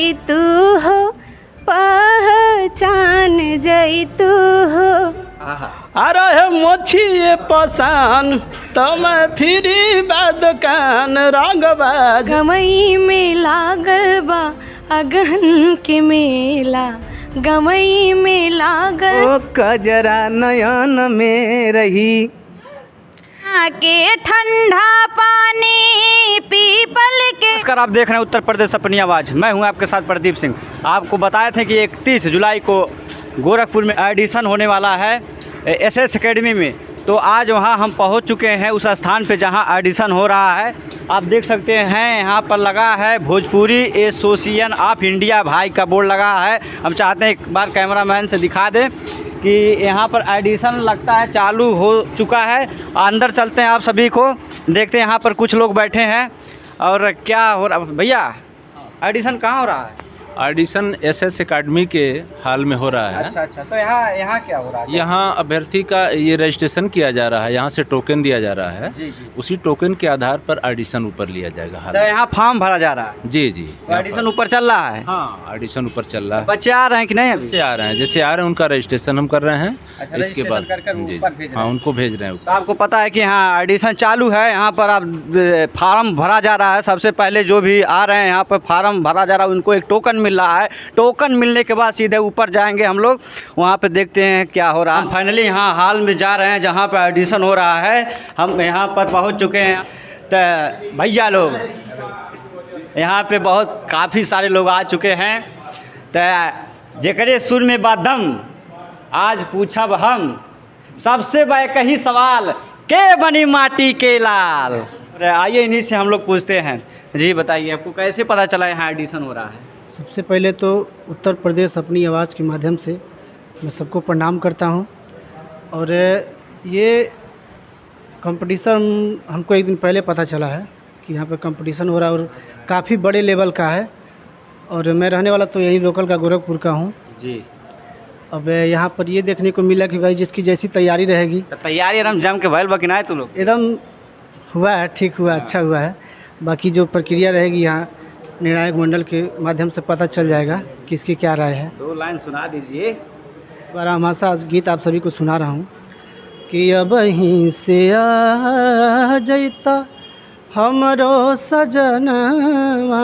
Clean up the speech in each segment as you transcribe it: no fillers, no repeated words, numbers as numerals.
जैतू हो, पहचान जैतू हो। अरे मोछिए पसान तम फिरी दुकान रंगबाज। गमई में लागल बा अगहन के मेला, गमई में लागल ओ कजरा नयन में रही के ठंडा पानी पीपल के। नमस्कार, आप देख रहे हैं उत्तर प्रदेश अपनी आवाज़। मैं हूं आपके साथ प्रदीप सिंह। आपको बताए थे कि 31 जुलाई को गोरखपुर में एडिशन होने वाला है एसएस एकेडमी में। तो आज वहां हम पहुंच चुके हैं उस स्थान पे जहां एडिशन हो रहा है। आप देख सकते हैं यहाँ पर लगा है भोजपुरी एसोसिएशन ऑफ इंडिया भाई का बोर्ड लगा है। हम चाहते हैं एक बार कैमरामैन से दिखा दें कि यहाँ पर एडिशन लगता है चालू हो चुका है। अंदर चलते हैं, आप सभी को देखते हैं। यहाँ पर कुछ लोग बैठे हैं और क्या हो रहा भैया, एडिशन कहाँ हो रहा है? ऑडिशन एसएस एकेडमी के हाल में हो रहा है। अच्छा, तो यहाँ क्या हो रहा है? यहाँ अभ्यर्थी का ये रजिस्ट्रेशन किया जा रहा है, यहाँ से टोकन दिया जा रहा है। जी। उसी टोकन के आधार पर ऑडिशन ऊपर लिया जाएगा। अच्छा, यहाँ फॉर्म भरा जा रहा है? जी। ऑडिशन ऊपर चल रहा है? हाँ, ऑडिशन ऊपर चल रहा है। बच्चे आ रहे हैं कि नहीं? अभी बच्चे आ रहे हैं, जैसे आ रहे हैं उनका रजिस्ट्रेशन हम कर रहे हैं। अच्छा, इसके बाद जी, हाँ उनको भेज रहे हैं। तो आपको पता है कि हाँ एडिशन चालू है। यहाँ पर आप फार्म भरा जा रहा है। सबसे पहले जो भी आ रहे हैं यहाँ पर फार्म भरा जा रहा है, उनको एक टोकन मिल रहा है। टोकन मिलने के बाद सीधे ऊपर जाएंगे हम लोग, वहाँ पे देखते हैं क्या हो रहा है। फाइनली यहाँ हाल में जा रहे हैं जहाँ पर एडिशन हो रहा है। हम यहाँ पर पहुँच चुके हैं। तो भैया लोग यहाँ पे बहुत काफ़ी सारे लोग आ चुके हैं। तो जेकरे सुर में बादम आज पूछब हम सबसे कही सवाल के बनी माटी के लाल। आइए इन्हीं से हम लोग पूछते हैं। जी बताइए, आपको कैसे पता चला यहाँ एडिशन हो रहा है? सबसे पहले तो उत्तर प्रदेश अपनी आवाज़ के माध्यम से मैं सबको प्रणाम करता हूं। और ये कंपटीशन हमको एक दिन पहले पता चला है कि यहाँ पे कंपटीशन हो रहा है और काफ़ी बड़े लेवल का है। और मैं रहने वाला तो यही लोकल का गोरखपुर का हूँ जी। अब यहाँ पर ये देखने को मिला कि भाई जिसकी जैसी तैयारी रहेगी। तो तैयारी एकदम जम के भैल बकिनाए तू लोग? एकदम हुआ है, ठीक हुआ, अच्छा हुआ है। बाकी जो प्रक्रिया रहेगी यहाँ निर्णायक मंडल के माध्यम से पता चल जाएगा किसकी क्या राय है। 2 लाइन सुना दीजिए। बारहमासा गीत आप सभी को सुना रहा हूँ कि अब यहीं से आ जैता हमरो सजनवा,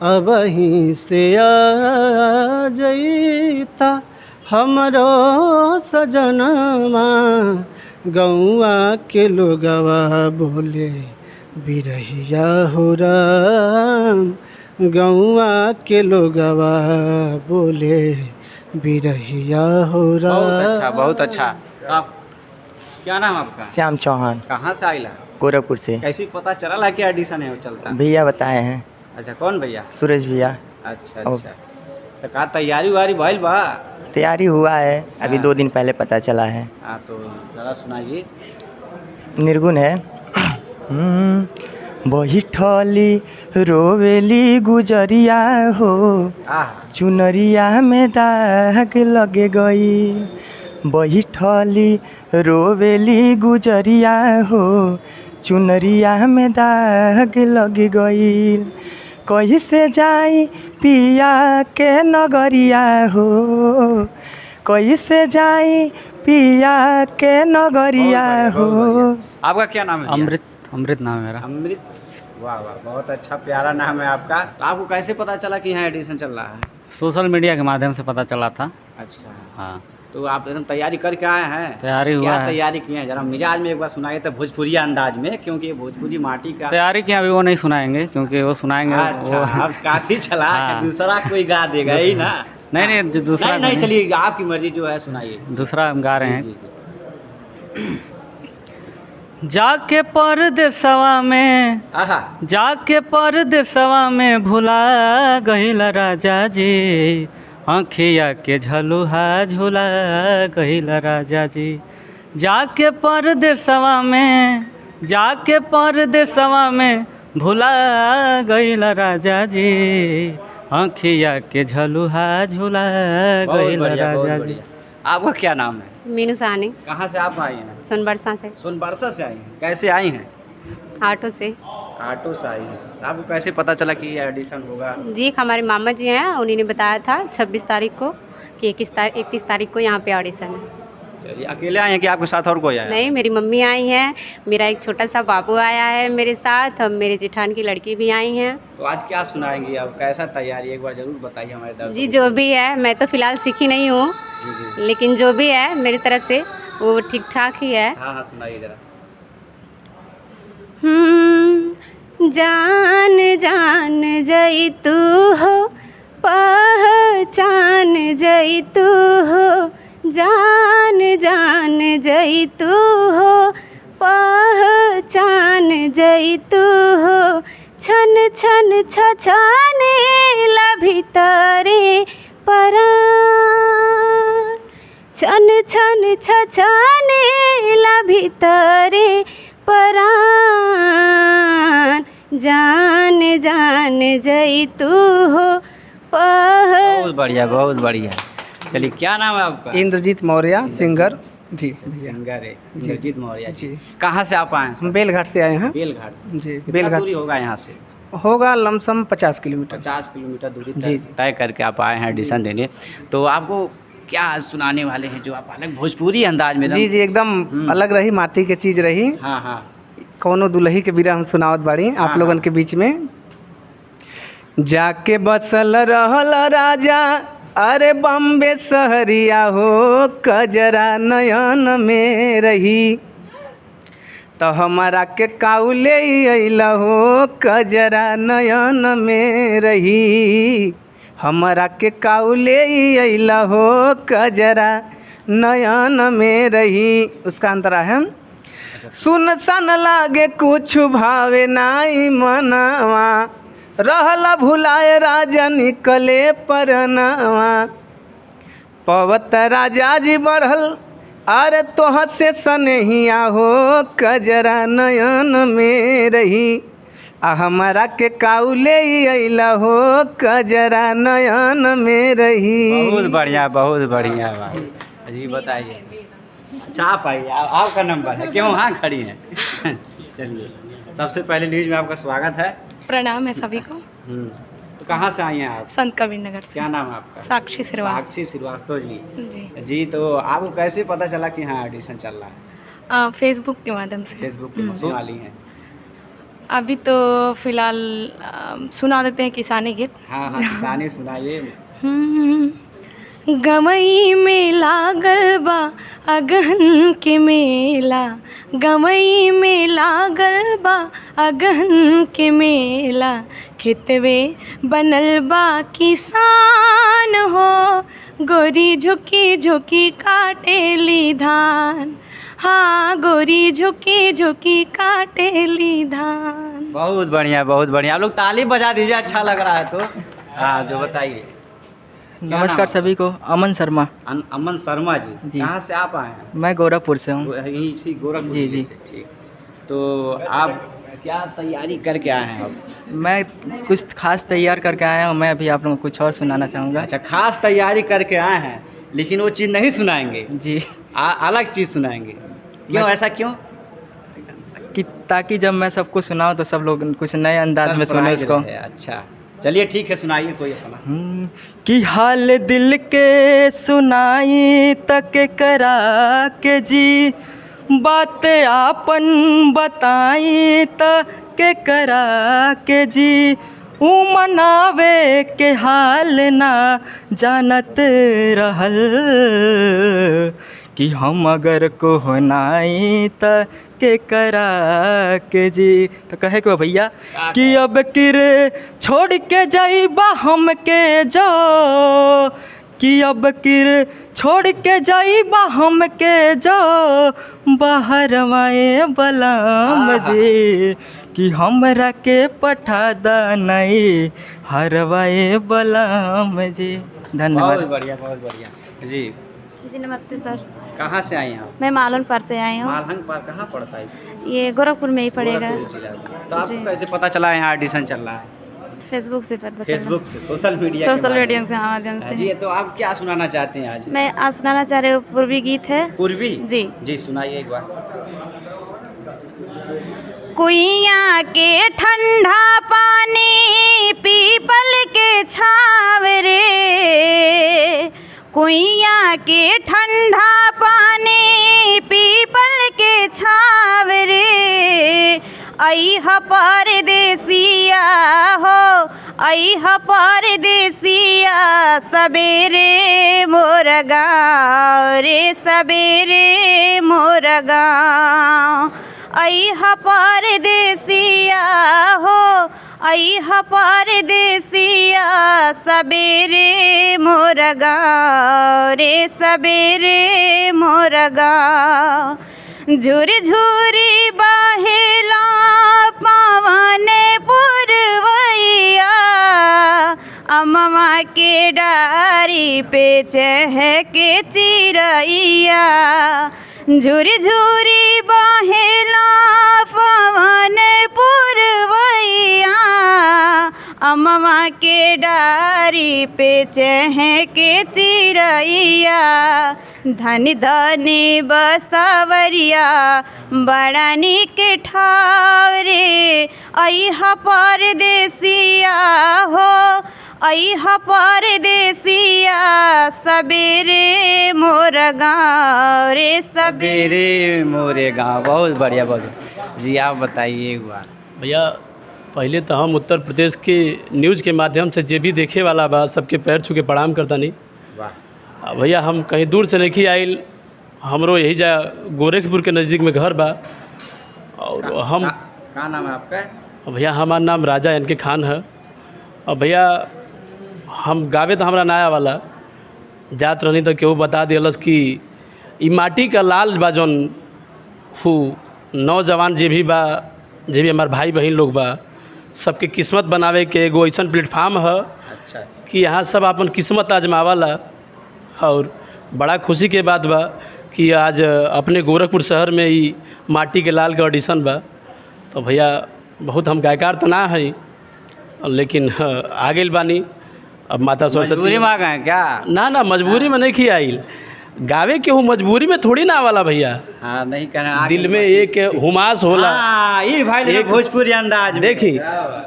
अब यहीं से आ जैता हमरो सजनवा, गौआ के लोगवा बोले बिरहिया हो राम, गौआ के लोगवा बोले बिरहिया हो राम। बहुत अच्छा। आप क्या नाम आपका? श्याम चौहान। कहाँ से आइला? गोरखपुर से। कैसी पता चला कि एडिशन है वो चलता? भैया बताए हैं। अच्छा, कौन भैया? सूरज भैया। अच्छा। तो का तैयारी वारी भइल बा? तैयारी हुआ है, अभी 2 दिन पहले पता चला है। हाँ, तो ज़रा सुनाइए। निर्गुण है। बैठली रोवेली गुजरिया हो, चुनरिया में दाग लगे गई। बैठली रोवेली गुजरिया हो, चुनरिया में दाग लग गई। कैसे जाई पिया के नगरिया हो, कैसे जाई पिया के नगरिया हो। आपका क्या नाम है? अमृत नाम है मेरा। अमृत, वाह वाह, बहुत अच्छा प्यारा नाम है आपका। तो आपको कैसे पता चला कि यहाँ एडिशन चल रहा है? सोशल मीडिया के माध्यम से पता चला था। अच्छा, हाँ। तो आप एकदम तैयारी करके आए हैं? तैयारी हुआ है। तैयारी किए हैं जरा मिजाज में एक बार सुनाइए तो, भोजपुरी अंदाज में, क्योंकि ये भोजपुरी माटी का तैयारी किया, अभी वो नहीं सुनाएंगे क्योंकि वो सुनाएंगे। अच्छा, अब काफी चला हाँ। दूसरा कोई गा देगा ही ना? नहीं, दूसरा नहीं, चलिए आपकी मर्जी जो है सुनाइए। दूसरा हम गा रहे हैं। जी। जाके परदेसवा में, जाके परदेसवा में भुला गइल राजा जी, आँखिया के झलुहा झुला गइल राजा जी। जाके परदेसवा में, जाके परदेसवा में भुला गइल राजा जी, आँखिया के झलुहा झुला गइल राजा जी। आपका क्या नाम है? मीनू सानी। कहाँ से आप आई हैं? सोनबरसा से। सोनबरसा से आई हैं। कैसे आई हैं? ऑटो से। ऑटो से आई हैं। आपको कैसे पता चला कि ये ऑडिशन होगा? जी, हमारे मामा जी हैं, उन्हीं ने बताया था 26 तारीख को कि 31 तारीख को यहाँ पे ऑडिशन है। चलिए, अकेले आए हैं कि आपके साथ और कोई आया है? नहीं, मेरी मम्मी आई हैं, मेरा एक छोटा सा बाबू आया है मेरे साथ, और मेरे जेठान की लड़की भी आई हैं। तो आज क्या सुनाएंगी आप? कैसा तैयारी, एक बार जरूर बताइए हमारे दर्शकों जी, जो भी है, मैं तो फ़िलहाल सीखी नहीं हूँ, को। जी। लेकिन जो भी है मेरी तरफ से वो ठीक ठाक ही है। हाँ हाँ, सुनाइए जरा। जान जान जई तू हो, पहचान जई तू हो, जान जान जई तू हो, पहचान जई तू हो, छन छन छछाने ला भीतरे परान, छन छन छछाने ला भीतरे परान, जान जान जई तू हो, बहुत बढ़िया, बहुत बढ़िया। चलिए, क्या नाम है आपका? इंद्रजीत मौर्य, सिंगर जी। सिंगर है इंद्रजीत मौर्य जी। कहाँ से आप आए हैं? हम बेलघाट से आए हैं बेलघाट से। जी। कितना बेलघाट दूरी होगा यहाँ से? होगा लमसम 50 किलोमीटर। 50 किलोमीटर दूरी जी। तय करके आप आए हैं ऑडिशन देने। तो आपको क्या सुनाने वाले हैं जो आप अलग भोजपुरी अंदाज में? जी जी, एकदम अलग रही, माटी के चीज़ रही। हाँ हाँ। कौनो दुल्ही के बीरा हम सुनावत बाड़ी आप लोगन के बीच में। जाके बसल रहल राजा, अरे बम्बे शहरिया हो, कजरा नयन में रही, तो हमारा के काउले अइला हो, कजरा नयन में रही, हमारा के काउले अइला हो, कजरा नयन में रही। उसका अंतरा है, सुन सन लागे कुछ भावे नाई मनवा, रहला भुलाए राजा निकले परनवा, पवत राजा जी बढ़ल, अरे तोह से सनहिया हो, कजरा नयन में रही, आ हमारा के काउले अइला हो, कजरा नयन में रही। बहुत बढ़िया, बहुत बढ़िया भाई जी। बताइए। अच्छा, आप आइए, आपका नंबर है, क्यों वहाँ खड़ी हैं? चलिए, सबसे पहले न्यूज़ में आपका स्वागत है। प्रणाम है सभी को। तो कहाँ से आई हैं आप? संत कबीर नगर से। क्या नाम है आपका? साक्षी श्रीवास्तव। साक्षी श्रीवास्तव जी। जी, जी, तो आपको कैसे पता चला कि हाँ ऑडिशन चल रहा है? फेसबुक के माध्यम से। फेसबुक पे सुनने वाली हैं? अभी तो फिलहाल सुना देते हैं किसानी गीत। हाँ हाँ, किसानी सुनाइए। गमई में लागल बा अगहन के मेला, गमई में लागल बा अगहन के मेला, खेतवे बनल बा किसान हो, गोरी झुकी झुकी काटेली धान, हाँ गोरी झुकी झुकी काटेली धान। बहुत बढ़िया, बहुत बढ़िया। आप लोग ताली बजा दीजिए, अच्छा लग रहा है तो। हाँ, जो बताइए। नमस्कार सभी को, अमन शर्मा। अमन शर्मा जी, जी। कहाँ से आप आए हैं? मैं गोरखपुर से हूँ। यहीं इसी गोरखपुर जी, जी। से। ठीक। तो आप क्या तैयारी करके आए हैं अब? मैं कुछ खास तैयार करके आया हूँ, मैं अभी आप लोगों को कुछ और सुनाना चाहूँगा। अच्छा, खास तैयारी करके आए हैं, लेकिन वो चीज़ नहीं सुनाएंगे जी। अलग चीज़ सुनाएंगे। क्यों, ऐसा क्यों? कि ताकि जब मैं सबको सुनाऊँ तो सब लोग कुछ नए अंदाज में सुने उसको। अच्छा, चलिए ठीक है, सुनाइए कोई अपना। कि हाल दिल के सुनाई तक करा के जी, बात आपन बताई तक करा के जी, ऊ मनावे के हाल ना जानत रहल, कि हम अगर को होनाई त के करा के जी। तो कहे को भैया कि अब किर छोड़ के जाइबा हम के जो, कि अब किर छोड़ के जाइबा हम के जो, बाहर माए बलम जी, कि हमरा के पठा दनई हरवाए बलम जी। धन्यवाद। बहुत बढ़िया, बहुत बढ़िया जी। जी नमस्ते सर। कहाँ से आई हैं आप? मैं मालन पर से आई हूँ। मालहंग पार कहाँ पड़ता है? ये गोरखपुर में ही पड़ेगा। गोरखपुर जिला में। तो आपको कैसे पता चला यहाँ ऑडिशन चल रहा है? फेसबुक से पता चला। फेसबुक से, सोशल मीडिया के सोशल मीडिया माध्यम से माध्यम से। से। जी, तो आप क्या सुनाना चाहते हैं आज? मैं आज सुनाना चाह रही हूँ, पूर्वी गीत है। पूर्वी जी जी, सुनाइए एक बार। कुइयाँ के ठंडा पानी पीपल के छाव रे, कुइयाँ के ठंडा पानी पीपल के छाव रे। अइह परदेसिया हो, अइह परदेसिया सबेरे मोर गाँव रे, सबेरे मोर गाँव। अइह परदेसिया हो, अइह परदेसिया सबेरे मोर गाँव रे, सबेरे मोर गाँव। झुरी झुरी बहेला पवन पुरवैया, अमवा के डारी पे चहके चिरैया। झुरी झुरी बहेला पवन पुरवैया, अमवा के डारी पे चहके चिरैया। धनी धनी बसवरिया बड़ा नीक ठाव रे, अइह परदेसिया हो, अइह परदेसिया सबेरे मोर गाँव रे, सबेरे मोरे गाँव। बहुत बढ़िया, बहुत जी। आप बताइए एक बार। भैया पहले तो हम उत्तर प्रदेश के न्यूज़ के माध्यम से जे भी देखे वाला बा सबके पैर छू के प्रणाम करता नहीं। वाह भैया, हम कहीं दूर से नहीं आइल, हमरो यही जा गोरखपुर के नज़दीक में घर बा। और हम का नाम है आपका? भैया हमारा नाम राजा इनके खान है। और भैया हम गावे तो हमारा नया वाला जात रहनी तो केहू बता दिलस कि ई माटी का लाल बा जौन हु नौजवान जे भी बा, जे भी हमारे भाई बहन लोग बा, सबके किस्मत बनावे के एगो ऐसा प्लेटफार्म है अच्छा कि यहाँ सब अपन किस्मत आजमावाला। और बड़ा खुशी के बात बा कि आज अपने गोरखपुर शहर में ही माटी के लाल का ऑडिशन बा। तो भैया बहुत हम गायकार तो ना है, लेकिन आ गइल बानी। अब माता सरस्वती मजबूरी में आ गए क्या? ना ना, मजबूरी में नहीं आइल, गावे के हूँ मजबूरी में थोड़ी ना वाला भैया। हाँ नहीं कहना, दिल में एक हुमास होला। हाँ, ये भाई एक भोजपुरी अंदाज में। देखी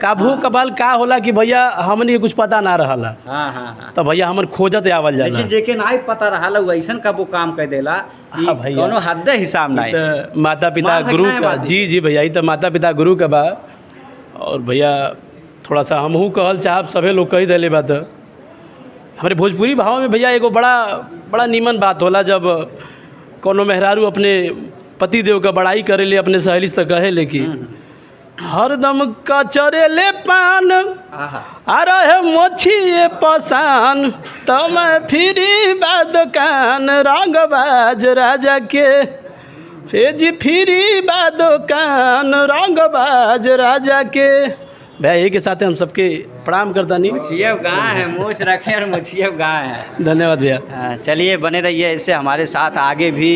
काबू कबाल का होला कि भैया हमने कुछ पता ना रहला। हाँ हाँ। तो भैया हमन खोजत आवल जाला। लेकिन जेके नहीं पता रहा वैसन का वो काम कर देला। हाँ भैया, कोनो हद हिसाब नहीं। तो माता पिता मान गुरु सकना है का, बात। जी जी भैया, ये तो माता पिता गुरु का बा। और भैया थोड़ा सा हमहू कहल चाहब, सभे लोग कही दिले बात। हमारे भोजपुरी भाव में भैया एगो बड़ा नीमन बात होला, जब कोनो मेहरारू अपने पति देव का बड़ाई करे ले अपने सहेली से कहे ले कि हरदम का चरेले पान आ रहे मोछिए पसान, तो मैं फिरी दुकान रंगबाज राजा के, हे जी फिरी दुकान रंगबाज राजा के। भैया यही के साथ हम सबके प्रणाम करता नहीं। मुछिए गाय है, मूछ रखे और मुछिए गाय है। धन्यवाद भैया। चलिए बने रहिए ऐसे हमारे साथ आगे भी।